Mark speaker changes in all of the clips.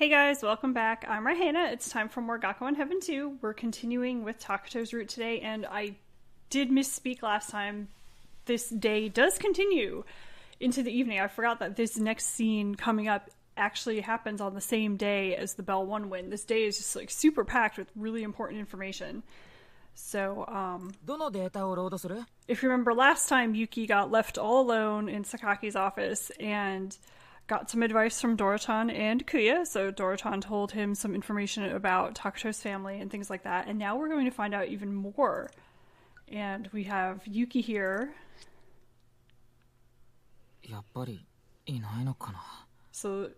Speaker 1: Hey guys, welcome back. I'm Raihana. It's time for more Gakuen Heaven 2. We're continuing with Takuto's route today, and I did misspeak last time. This day does continue into the evening. I forgot that this next scene coming up actually happens on the same day as the Bell 1 win. This day is just like super packed with really important information. So, if you remember last time, Yuki got left all alone in Sakaki's office and got some advice from Dorichan and Kuya. So Dorichan told him some information about Takuto's family and things like that. And now we're going to find out even more. And we have Yuki here. So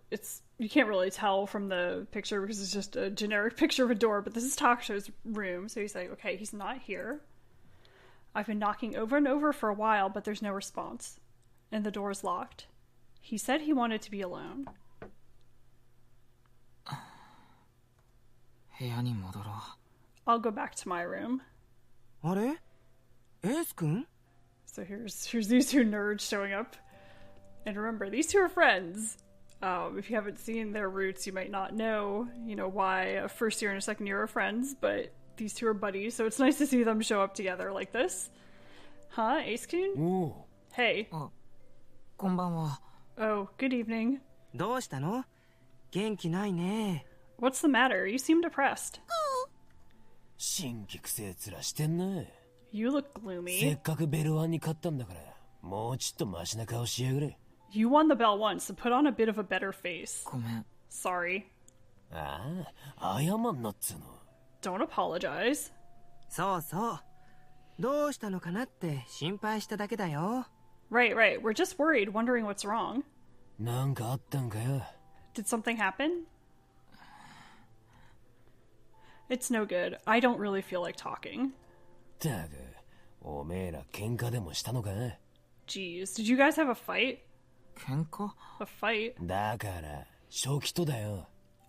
Speaker 1: you can't really tell from the picture because it's just a generic picture of a door, but this is Takuto's room. So he's like, okay, he's not here. I've been knocking over and over for a while, but there's no response. And the door's locked. He said he wanted to be alone. I'll go back to my room. So here's these two nerds showing up. And remember, these two are friends. If you haven't seen their roots, you might not know, why a first year and a second year are friends, but these two are buddies, so it's nice to see them show up together like this. Huh, Ace-kun? Hey. Oh, good evening. What's the matter? You seem depressed. You look gloomy. You won the bell once, so put on a bit of a better face. Sorry. Don't apologize. Right. We're just worried, wondering what's wrong. Did something happen? It's no good. I don't really feel like talking. Jeez, did you guys have a fight? A fight?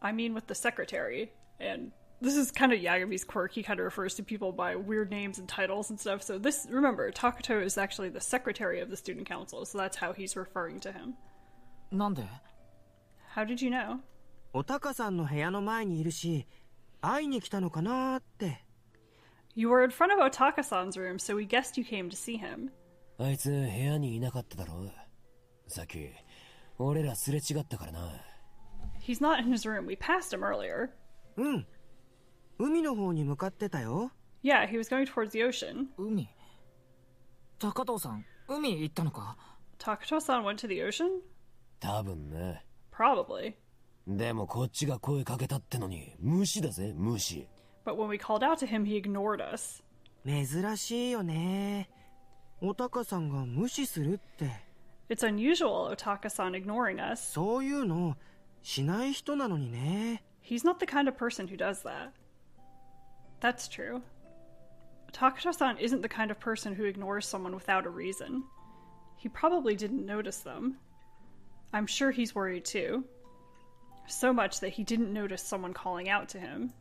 Speaker 1: I mean with the secretary. And this is kind of Yagabi's quirk. He kind of refers to people by weird names and titles and stuff. So remember, Takato is actually the secretary of the student council, so that's how he's referring to him. How did you know? You were in front of Otaka-san's room, so we guessed you came to see him. He's not in his room. We passed him earlier. Yeah, he was going towards the ocean. Takato-san went to the ocean? Probably. But when we called out to him, he ignored us. It's unusual, Otaka-san ignoring us. He's not the kind of person who does that. That's true. Takato-san isn't the kind of person who ignores someone without a reason. He probably didn't notice them. I'm sure he's worried too. So much that he didn't notice someone calling out to him.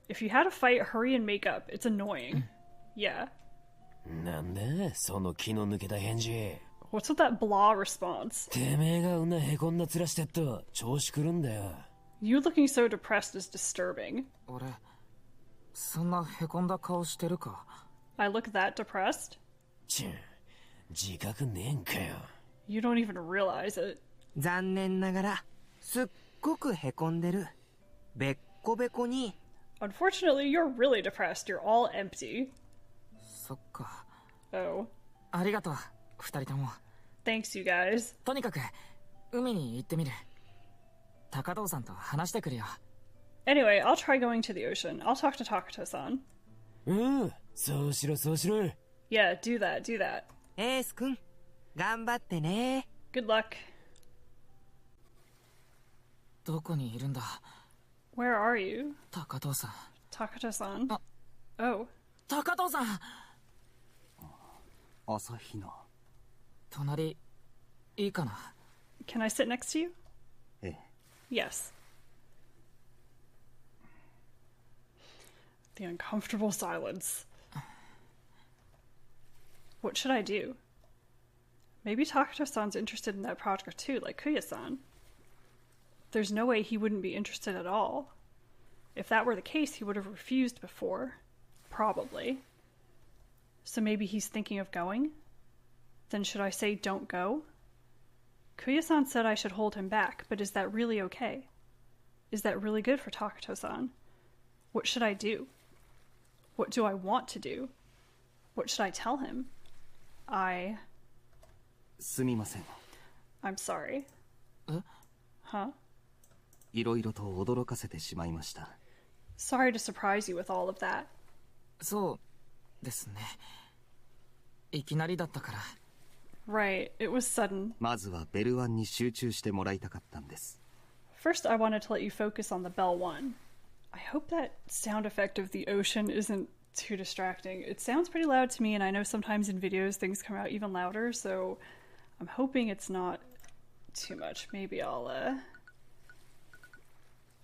Speaker 1: If you had a fight, hurry and make up. It's annoying. Yeah. What's with that blah response? You looking so depressed is disturbing. I look that depressed? You don't even realize it. Unfortunately, you're really depressed. You're all empty. Oh. Thanks, you guys. Anyway, I'll try going to the ocean. I'll talk to Takato-san. Yeah, do that. Good luck. Where are you? Takato-san. Oh.
Speaker 2: Takato-san!
Speaker 1: Can I sit next to you? Yes. The uncomfortable silence. What should I do? Maybe Takato-san's interested in that project too, like Kuya-san. There's no way he wouldn't be interested at all. If that were the case, he would have refused before. Probably. So maybe he's thinking of going? Then should I say don't go? Kuya-san said I should hold him back, but is that really okay? Is that really good for Takato-san? What should I do? What do I want to do? What should I tell him?
Speaker 2: すみません。
Speaker 1: I'm sorry.
Speaker 2: え？
Speaker 1: Huh?
Speaker 2: いろいろと驚かせてしまいました。
Speaker 1: Sorry to surprise you with all of that.
Speaker 3: そうですね。いきなりだったから。
Speaker 1: Right, it was sudden.
Speaker 2: まずはベル1に集中してもらいたかったんです。
Speaker 1: First, I wanted to let you focus on the bell one. I hope that sound effect of the ocean isn't too distracting. It sounds pretty loud to me, and I know sometimes in videos things come out even louder, so I'm hoping it's not too much. Maybe I'll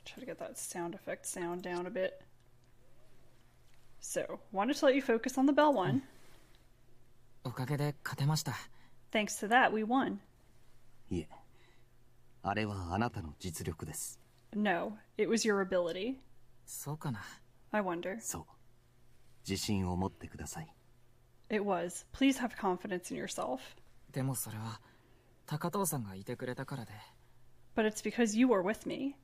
Speaker 1: try to get that sound effect sound down a bit. So, wanted to let you focus on the bell one.
Speaker 3: おかげで勝てました。
Speaker 1: Thanks to that, we won.
Speaker 2: いえ、あれはあなたの実力です。
Speaker 1: No, it was your ability.
Speaker 3: そうかな。
Speaker 1: I wonder.
Speaker 2: そう。自信を持ってください。
Speaker 1: It was. Please have confidence in yourself.
Speaker 3: でもそれは高藤さんがいてくれたからで。
Speaker 1: But it's because you were with me.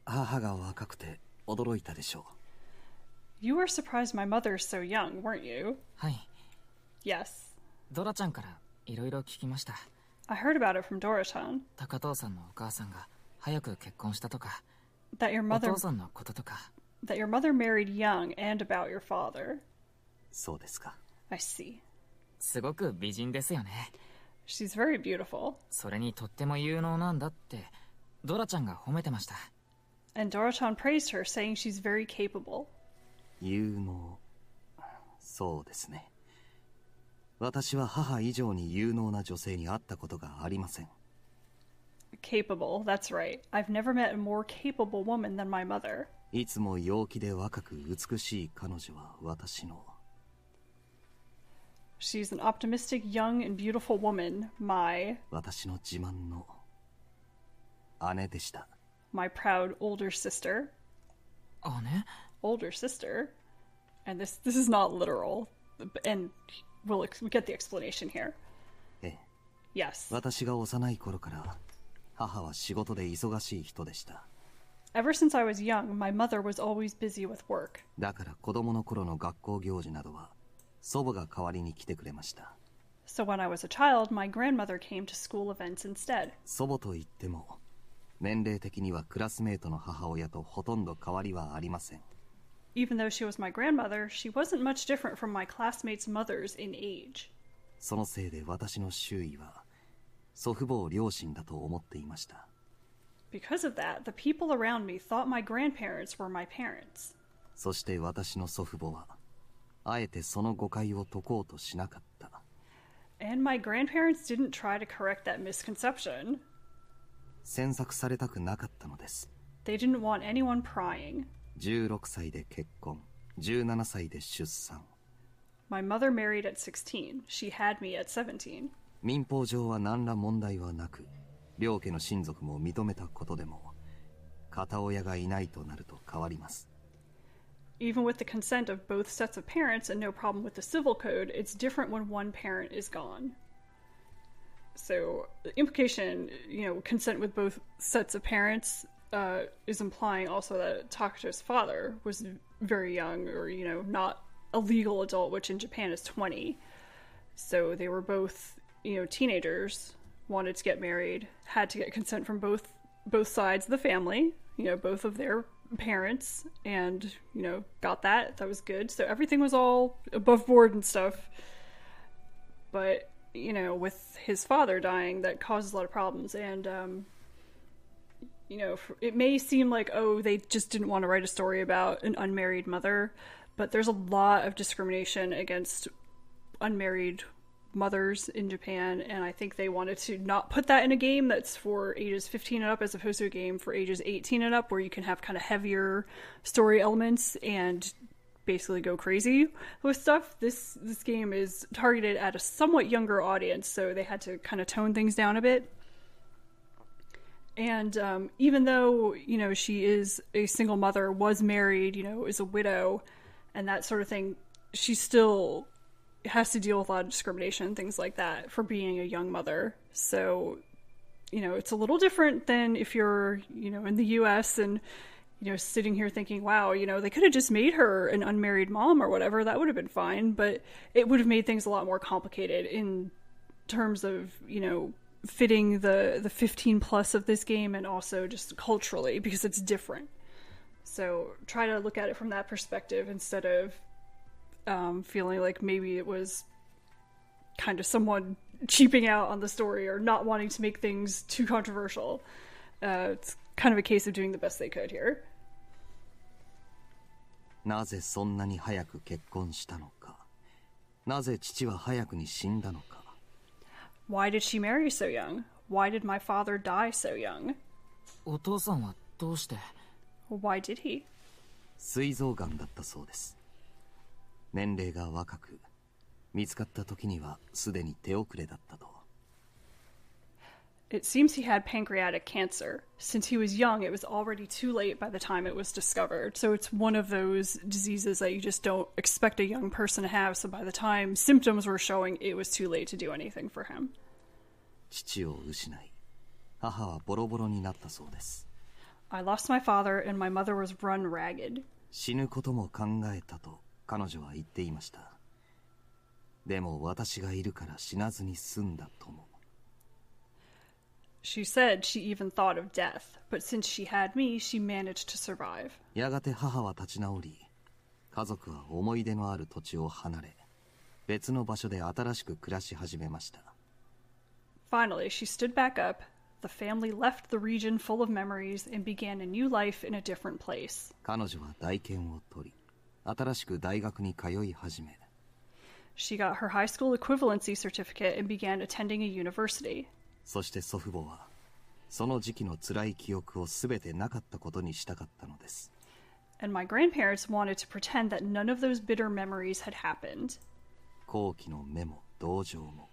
Speaker 2: 母が若くて驚いたでしょう。
Speaker 1: You were surprised my mother's so young, weren't you?
Speaker 3: はい。
Speaker 1: Yes.
Speaker 3: ドラちゃんからいろいろ聞きました。
Speaker 1: I heard about it from Dora-chan.
Speaker 3: 高藤さんのお母さんが早く結婚したとか、
Speaker 1: That your
Speaker 3: お
Speaker 1: mother
Speaker 3: 父さんのこととか。
Speaker 1: that your mother married young and about your father.
Speaker 2: そうですか。
Speaker 1: I see.
Speaker 3: すごく美人ですよね。
Speaker 1: She's very beautiful.
Speaker 3: それにとっても有能なんだってドラちゃんが褒めてました。
Speaker 1: And Dora-chan praised her, saying she's very capable.
Speaker 2: 有能。そうですね。私は母以上に有能な女性に会ったことがありません。
Speaker 1: Capable, that's right. I've never met a more capable woman than my mother.
Speaker 2: いつも陽気で若く美しい彼女は私の。
Speaker 1: She's an optimistic, young, and beautiful woman, my
Speaker 2: 私の自慢の姉でした。
Speaker 1: proud older sister.
Speaker 3: 姉？
Speaker 1: Older sister. And this is not literal. And we'll get the explanation here.
Speaker 2: ええ。
Speaker 1: Yes.
Speaker 2: 私が幼い頃から母は仕事で忙しい人でした。
Speaker 1: Ever since I was young, my mother was always busy with work.
Speaker 2: だから子供の頃の学校行事などは祖母が代わりに来てくれました。
Speaker 1: So when I was a child, my grandmother came to school events instead.
Speaker 2: 祖母といっても年齢的にはクラスメートの母親とほとんど変わりはありません。
Speaker 1: Even though she was my grandmother, she wasn't much different from my classmates' mothers in age.
Speaker 2: そのせいで私の周囲は祖父母を両親だと思っていました。
Speaker 1: Because of that, the people around me thought my grandparents were my parents.
Speaker 2: そして私の祖父母はあえてその誤解を解こうとしなかった。
Speaker 1: And my grandparents didn't try to correct that misconception.
Speaker 2: 詮索されたくなかったのです。
Speaker 1: They didn't want anyone prying.
Speaker 2: 16歳で結婚、17歳で出産。
Speaker 1: My mother married at 16. She had me at 17.
Speaker 2: 民法上は何ら問題はなく、両家の親族も認めたことでも、片親がいないとなると変わります。
Speaker 1: Even with the consent of both sets of parents and no problem with the civil code, it's different when one parent is gone. So, the implication, consent with both sets of parents is implying also that Takuto's father was very young or, not a legal adult, which in Japan is 20. So they were both, teenagers, wanted to get married, had to get consent from both sides of the family, both of their parents, and, got that. That was good. So everything was all above board and stuff. But, with his father dying, that caused a lot of problems. And, it may seem like, oh, they just didn't want to write a story about an unmarried mother, but there's a lot of discrimination against unmarried mothers in Japan, and I think they wanted to not put that in a game that's for ages 15 and up as opposed to a game for ages 18 and up where you can have kind of heavier story elements and basically go crazy with stuff. This game is targeted at a somewhat younger audience, so they had to kind of tone things down a bit. And even though, you know, she is a single mother, was married, you know, is a widow, and that sort of thing, she still has to deal with a lot of discrimination, things like that, for being a young mother. So, you know, it's a little different than if you're, you know, in the US and, you know, sitting here thinking, wow, you know, they could have just made her an unmarried mom or whatever. That would have been fine. But it would have made things a lot more complicated in terms of, you know, fitting the 15 plus of this game, and also just culturally, because it's different. So try to look at it from that perspective instead of feeling like maybe it was kind of someone cheaping out on the story or not wanting to make things too controversial. It's kind of a case of doing the best they could here.
Speaker 2: なぜそんなに早く結婚したのか。なぜ父は早くに死んだのか。
Speaker 1: Why did she marry so young? Why did my father die so young?
Speaker 3: お父さんはどうして？
Speaker 1: Why did he?
Speaker 2: 膵臓がんだったそうです。年齢が若く、見つかった時にはすでに手遅れだったと。
Speaker 1: It seems he had pancreatic cancer. Since he was young, it was already too late by the time it was discovered. So it's one of those diseases that you just don't expect a young person to have. So by the time symptoms were showing, it was too late to do anything for him.
Speaker 2: 父を失い、母はボロボロになったそうです。
Speaker 1: I lost my father and my mother was run ragged.
Speaker 2: 死ぬことも考えたと彼女は言っていました。でも私がいるから死なずに済んだとも。
Speaker 1: She said she even thought of death, but since she had me, she managed to survive.
Speaker 2: やがて母は立ち直り、家族は思い出のある土地を離れ、別の場所で新しく暮らし始めました。
Speaker 1: Finally, she stood back up. The family left the region full of memories and began a new life in a different place.
Speaker 2: 彼女は大検を取り、新しく大学に通い始め。
Speaker 1: She got her high school equivalency certificate and began attending a university.
Speaker 2: そして祖父母は、その時期の辛い記憶をすべてなかったことにしたかったのです。
Speaker 1: And my grandparents wanted to pretend that none of those bitter memories had happened.
Speaker 2: 好奇の目も同情も、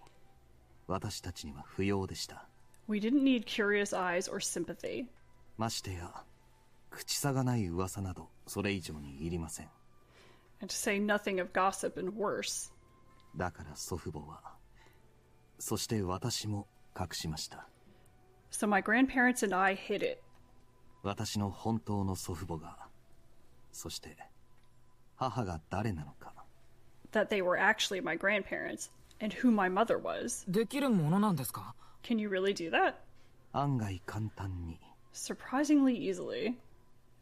Speaker 2: 私たちには不要でした。
Speaker 1: We didn't need curious eyes or sympathy.
Speaker 2: ましてや、口さがない噂など、それ以上にいりません。
Speaker 1: And to say nothing of gossip and worse.
Speaker 2: だから祖父母は、そして私も隠しました。
Speaker 1: So my grandparents and I hid it.
Speaker 2: 私の本当の祖父母が、そして母が誰なのか。
Speaker 1: That they were actually my grandparents, and who my mother was.
Speaker 3: できるものなんですか？
Speaker 1: Can you really do that?
Speaker 2: 案外簡単に。
Speaker 1: Surprisingly easily.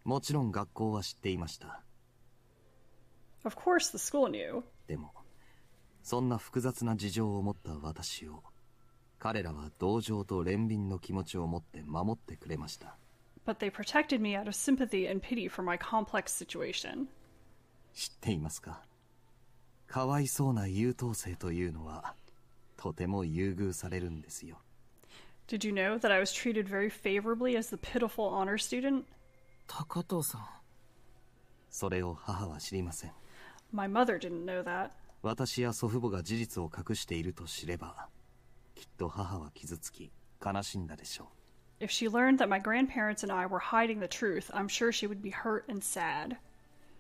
Speaker 2: もちろん学校は知っていました。
Speaker 1: Of course the school knew.
Speaker 2: でも、そんな複雑な事情を持った私を、彼らは同情と憐憫の気持ちを持って守ってくれました。
Speaker 1: But they protected me out of sympathy and pity for my complex situation.
Speaker 2: 知っていますか？かわいそうな優等生というのは、とても優遇されるんですよ。
Speaker 1: Did you know that I was treated very favorably as the pitiful honor student?
Speaker 3: 高藤さん。
Speaker 2: それを母は知りません。
Speaker 1: My mother didn't know that.
Speaker 2: 私や祖父母が事実を隠していると知れば、きっと母は傷つき、悲しんだでしょう。
Speaker 1: If she learned that my grandparents and I were hiding the truth, I'm sure she would be hurt and sad.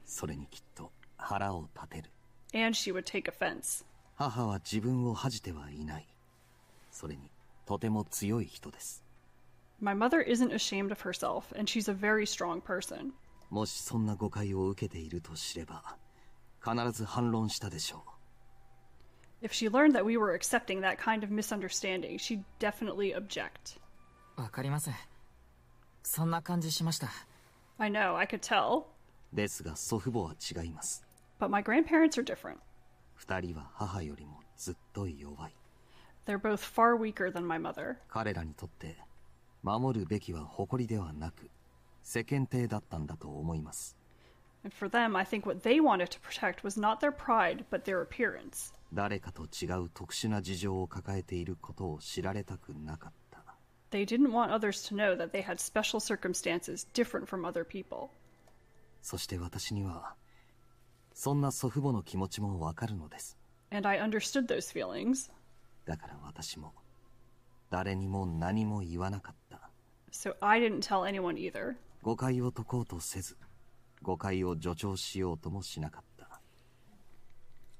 Speaker 2: それにきっと腹を立てる。
Speaker 1: And she would take offense.
Speaker 2: 母は自分を恥じてはいない。それに、とても強い人です。
Speaker 1: My mother isn't ashamed of herself, and she's a very strong person.
Speaker 2: もしそんな誤解を受けていると知れば、必ず反論したでしょう。
Speaker 1: If she learned that we were accepting that kind of misunderstanding, she'd definitely object.
Speaker 3: わかります。そんな感じしました。
Speaker 1: I know, I could tell.
Speaker 2: ですが祖父母は違います。
Speaker 1: But my grandparents are different.
Speaker 2: 二人は母よりもずっと弱い。
Speaker 1: They're both far weaker than my mother.
Speaker 2: 彼らにとって守るべきは誇りではなく世間体だったんだと思います。
Speaker 1: And for them, I think what they wanted to protect was not their pride, but their appearance.
Speaker 2: 誰かと違う特殊な事情を抱えていることを知られたくなかった。
Speaker 1: They didn't want others to know that they had special circumstances different from other people.
Speaker 2: そして私には、そんな祖父母の気持ちもわかるのです。
Speaker 1: And I understood those feelings.
Speaker 2: だから私も誰にも何も言わなかった。
Speaker 1: So I didn't tell anyone either.
Speaker 2: 誤解を解こうとせず、誤解を助長しようともしなかった。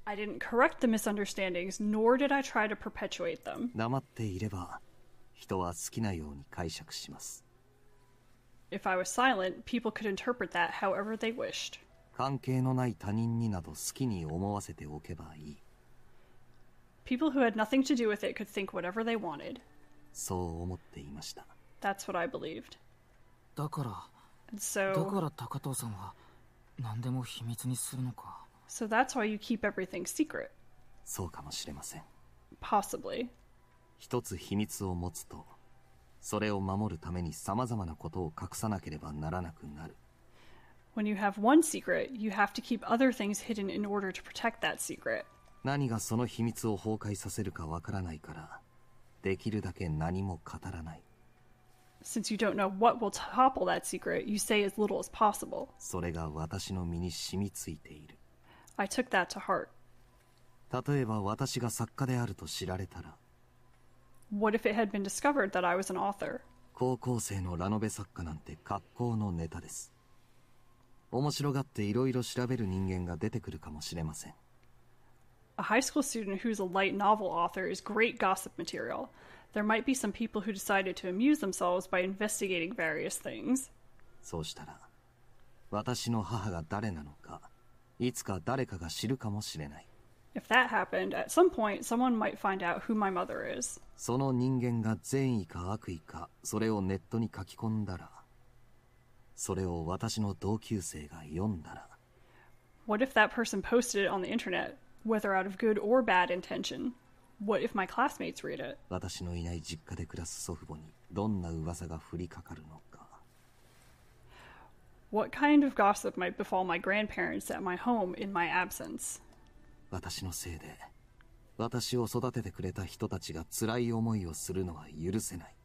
Speaker 1: I didn't correct the misunderstandings, nor did I try to perpetuate them.
Speaker 2: 黙っていれば、人は好きなように解釈します。
Speaker 1: If I was silent, people could interpret that however they wished.
Speaker 2: 関係のない他人になど好きに思わせておけばいい。
Speaker 1: People who had nothing to do with it could think whatever they wanted.
Speaker 2: そう思っていました。
Speaker 1: That's what I believed.
Speaker 3: だから
Speaker 1: And so,
Speaker 3: 高藤さんは何でも秘密にするのか。
Speaker 1: so that's why you keep everything secret.
Speaker 2: そうかもしれません。
Speaker 1: Possibly.
Speaker 2: 一つ秘密を持つと、それを守るために様々なことを隠さなければならなくなる。
Speaker 1: When you have one secret, you have to keep other things hidden in order to protect that secret.
Speaker 2: 何がその秘密を崩壊させるかわからないから、できるだけ何も語らない。
Speaker 1: Since you don't know what will topple that secret, you say as little as possible.
Speaker 2: それが私の身に染みついている。
Speaker 1: I took that to heart.
Speaker 2: 例えば私が作家であると知られたら、
Speaker 1: What if it had been discovered that I was an author?
Speaker 2: 高校生のラノベ作家なんて格好のネタです。面白がっていろいろ調べる人間が出てくるかもしれません。
Speaker 1: A high school student who's a light novel author is great gossip material. There might be some people who decided to amuse themselves by investigating various things.
Speaker 2: そうしたら、私の母が誰なのか、いつか誰かが知るかもしれない。
Speaker 1: If that happened, at some point someone might find out who my mother is.
Speaker 2: その人間が善意か悪意か、それをネットに書き込んだら、それを私の同級生が読んだら、
Speaker 1: What if that person posted it on the internet, whether out of good or bad intention? What if my classmates read it?
Speaker 2: 私のいない実家で暮らす祖父母にどんな噂が降りかかるのか。
Speaker 1: What kind of gossip might befall my grandparents at my home in my absence?
Speaker 2: 私のせいで、私を育ててくれた人たちが辛い思いをするのは許せない。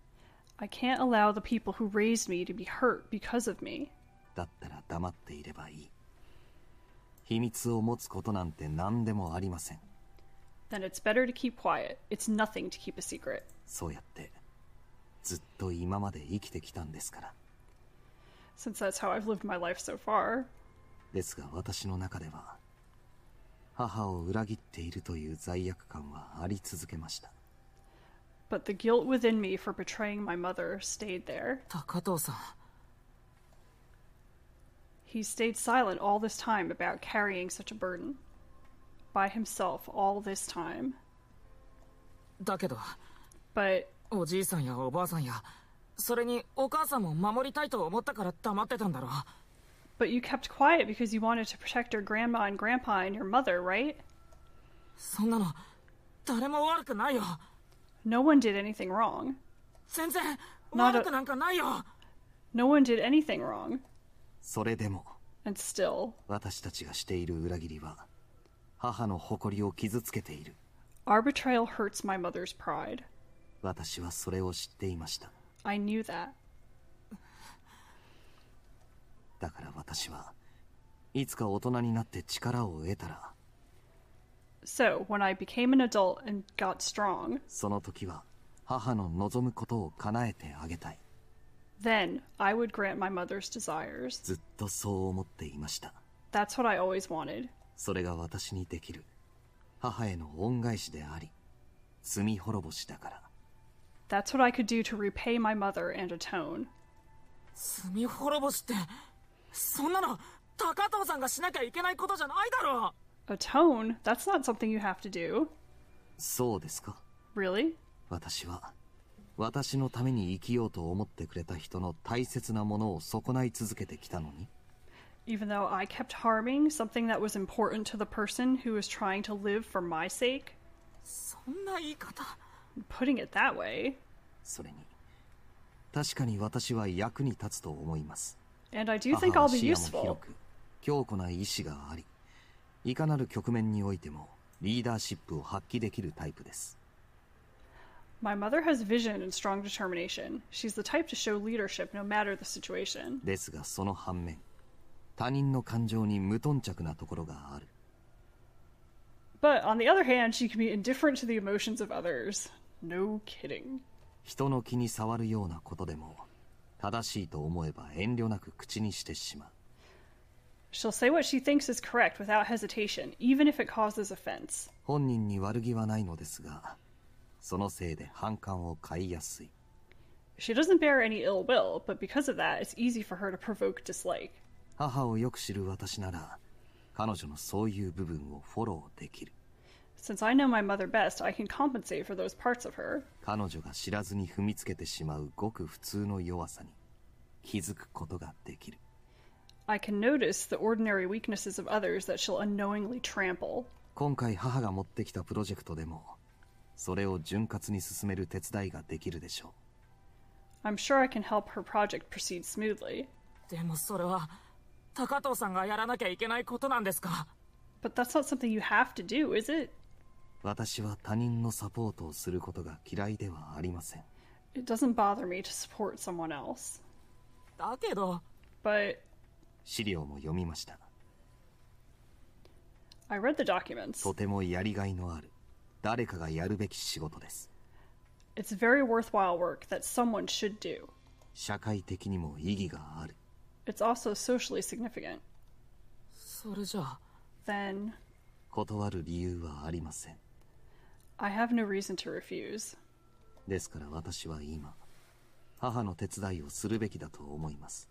Speaker 1: I can't allow the people who raised me to be hurt because of me.
Speaker 2: だったら黙っていればいい。秘密を持つことなんて何でもありません。
Speaker 1: Then it's better to keep quiet. It's nothing to keep a secret.
Speaker 2: そうやってずっと今まで生きてきたんですから。
Speaker 1: Since that's how I've lived my life so far.
Speaker 2: ですが私の中では、母を裏切っているという罪悪感はあり続けました。
Speaker 1: But the guilt within me for betraying my mother stayed there.
Speaker 3: 高藤さん
Speaker 1: He stayed silent all this time about carrying such a burden. By himself all this time.
Speaker 3: だけど
Speaker 1: But
Speaker 3: おじいさんやおばあさんやそれにお母さんも守りたいと思ったから黙ってたんだろう。
Speaker 1: But you kept quiet because you wanted to protect your grandma and grandpa and your mother, right?
Speaker 3: そんなの誰も悪くないよ。
Speaker 1: No one did anything wrong.
Speaker 3: 全然
Speaker 1: Not a-
Speaker 3: 悪くなんかないよ。
Speaker 1: No one did anything wrong.
Speaker 2: それでも
Speaker 1: And still,
Speaker 2: 私たちがしている裏切りは母の誇りを傷つけている。
Speaker 1: our betrayal hurts my mother's pride.
Speaker 2: 私はそれを知っていました。
Speaker 1: I knew that.
Speaker 2: だから私はいつか大人になって力を得たら、
Speaker 1: So, when I became an adult and got strong,
Speaker 2: その時は母の望むことを叶えてあげたい。
Speaker 1: then I would grant my mother's desires.
Speaker 2: ずっとそう思っていました。
Speaker 1: That's what I always wanted.
Speaker 2: それが私にできる母への恩返しであり、罪滅ぼしだから。
Speaker 1: That's what I could do to repay my mother and atone.
Speaker 3: 罪滅ぼしってそんなの高藤さんがしなきゃいけないことじゃないだろう。
Speaker 1: Atone? That's not something you have to do.
Speaker 2: そうですか。
Speaker 1: Really?
Speaker 2: 私は私のために生きようと思ってくれた人の大切なものを損ない続けてきたのに。
Speaker 1: Even though I kept harming something that was important to the person who was trying to live for my sake?
Speaker 3: そんな言い方。
Speaker 1: Putting it that way.
Speaker 2: それに確かに私は役に立つと思います。
Speaker 1: And I do
Speaker 2: 母
Speaker 1: think
Speaker 2: は
Speaker 1: I'll be
Speaker 2: 視野も
Speaker 1: useful.
Speaker 2: 広く強固な意志があり、いかなる局面においてもリーダーシップを発揮できるタイプです。
Speaker 1: My mother has vision and strong determination. She's the type to show leadership no matter the situation.
Speaker 2: ですがその反面、他人の感情に無頓着なところがある。
Speaker 1: But on the other hand, she can be indifferent to the emotions of others. No kidding.
Speaker 2: 人の気に障るようなことでも正しいと思えば遠慮なく口にしてしまう。
Speaker 1: She'll say what she thinks is correct without hesitation, even if it causes offense.
Speaker 2: 本人に悪気はないのですが、そのせいで反感を買いやすい。
Speaker 1: She doesn't bear any ill will, but because of that, it's easy for her to provoke dislike.
Speaker 2: 母をよく知る私なら、彼女のそういう部分をフォローできる。
Speaker 1: Since I know my mother best, I can compensate for those parts of her.
Speaker 2: 彼女が知らずに踏みつけてしまうごく普通の弱さに気づくことができる。
Speaker 1: I can notice the ordinary weaknesses of others that she'll unknowingly trample.
Speaker 2: 今回母が持ってきたプロジェクトでも、それを潤滑に進める手伝いができるでしょう。
Speaker 1: I'm sure I can help her project proceed smoothly.
Speaker 3: でもそれは高藤さんがやらなきゃいけないことなんですか？
Speaker 1: But that's not something you have to do, is it?
Speaker 2: 私は他人のサポートをすることが嫌いではありません。
Speaker 1: It doesn't bother me to support someone else.
Speaker 3: だけど
Speaker 1: But
Speaker 2: 資料も読みました。
Speaker 1: I read the documents.
Speaker 2: とてもやりがいのある、誰かがやるべき仕事です。
Speaker 1: It's very worthwhile work that someone should do.
Speaker 2: 社会的にも意義がある。
Speaker 1: It's also socially significant.
Speaker 3: それじゃあ
Speaker 1: Then
Speaker 2: 断る理由はありません。
Speaker 1: I have no reason to refuse.
Speaker 2: ですから私は今、母の手伝いをするべきだと思います。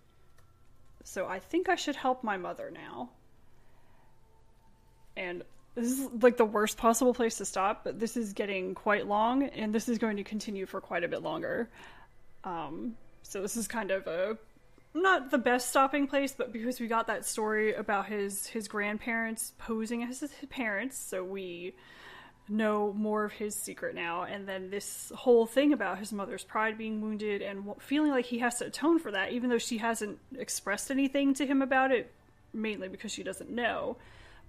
Speaker 1: So I think I should help my mother now. And this is like the worst possible place to stop, but this is getting quite long, and this is going to continue for quite a bit longer. So this is kind of not the best stopping place, but because we got that story about his grandparents posing as his parents, so we know more of his secret now, and then this whole thing about his mother's pride being wounded and feeling like he has to atone for that, even though she hasn't expressed anything to him about it, mainly because she doesn't know.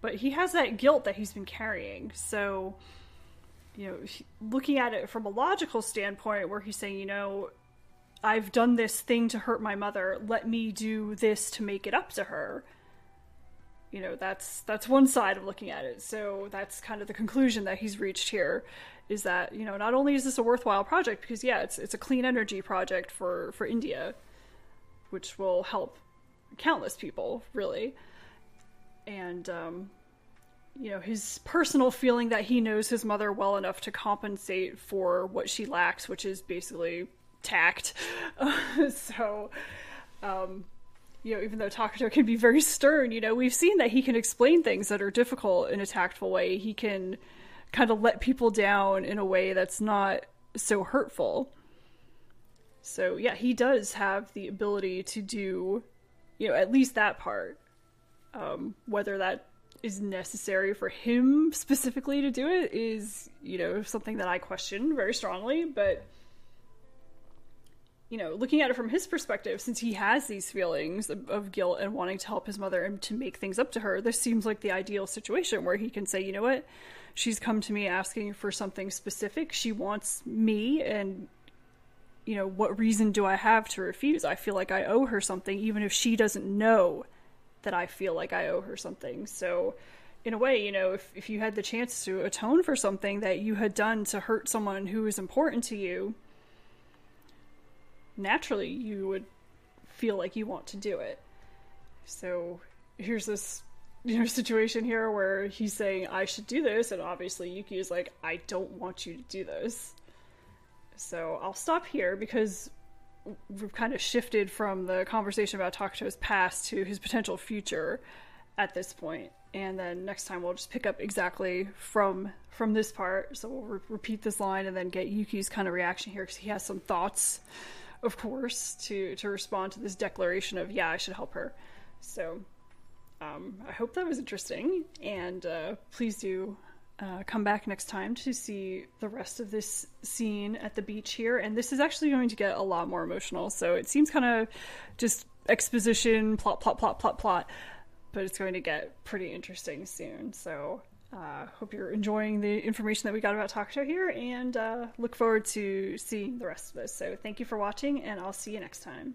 Speaker 1: But he has that guilt that he's been carrying. So, looking at it from a logical standpoint, where he's saying, I've done this thing to hurt my mother, let me do this to make it up to her. That's one side of looking at it. So that's kind of the conclusion that he's reached here, is that, not only is this a worthwhile project, because it's a clean energy project for India, which will help countless people, really. And, his personal feeling that he knows his mother well enough to compensate for what she lacks, which is basically tact. Even though Takato can be very stern, we've seen that he can explain things that are difficult in a tactful way. He can kind of let people down in a way that's not so hurtful. So, yeah, he does have the ability to do, at least that part. Whether that is necessary for him specifically to do it is, something that I question very strongly, but looking at it from his perspective, since he has these feelings of guilt and wanting to help his mother and to make things up to her, this seems like the ideal situation where he can say, you know what, she's come to me asking for something specific, she wants me, and, what reason do I have to refuse? I feel like I owe her something, even if she doesn't know that I feel like I owe her something. So, in a way, if you had the chance to atone for something that you had done to hurt someone who is important to you, naturally you would feel like you want to do it. So here's this situation here where he's saying I should do this, and obviously Yuki is like, I don't want you to do this. So I'll stop here because we've kind of shifted from the conversation about Takato's past to his potential future at this point. And then next time we'll just pick up exactly from this part. So we'll repeat this line and then get Yuki's kind of reaction here, because he has some thoughts, of course, to respond to this declaration of, yeah, I should help her. So I hope that was interesting, and please do come back next time to see the rest of this scene at the beach here. And this is actually going to get a lot more emotional, so it seems kind of just exposition, plot, but it's going to get pretty interesting soon. So hope you're enjoying the information that we got about Takato here, and look forward to seeing the rest of this. So thank you for watching, and I'll see you next time.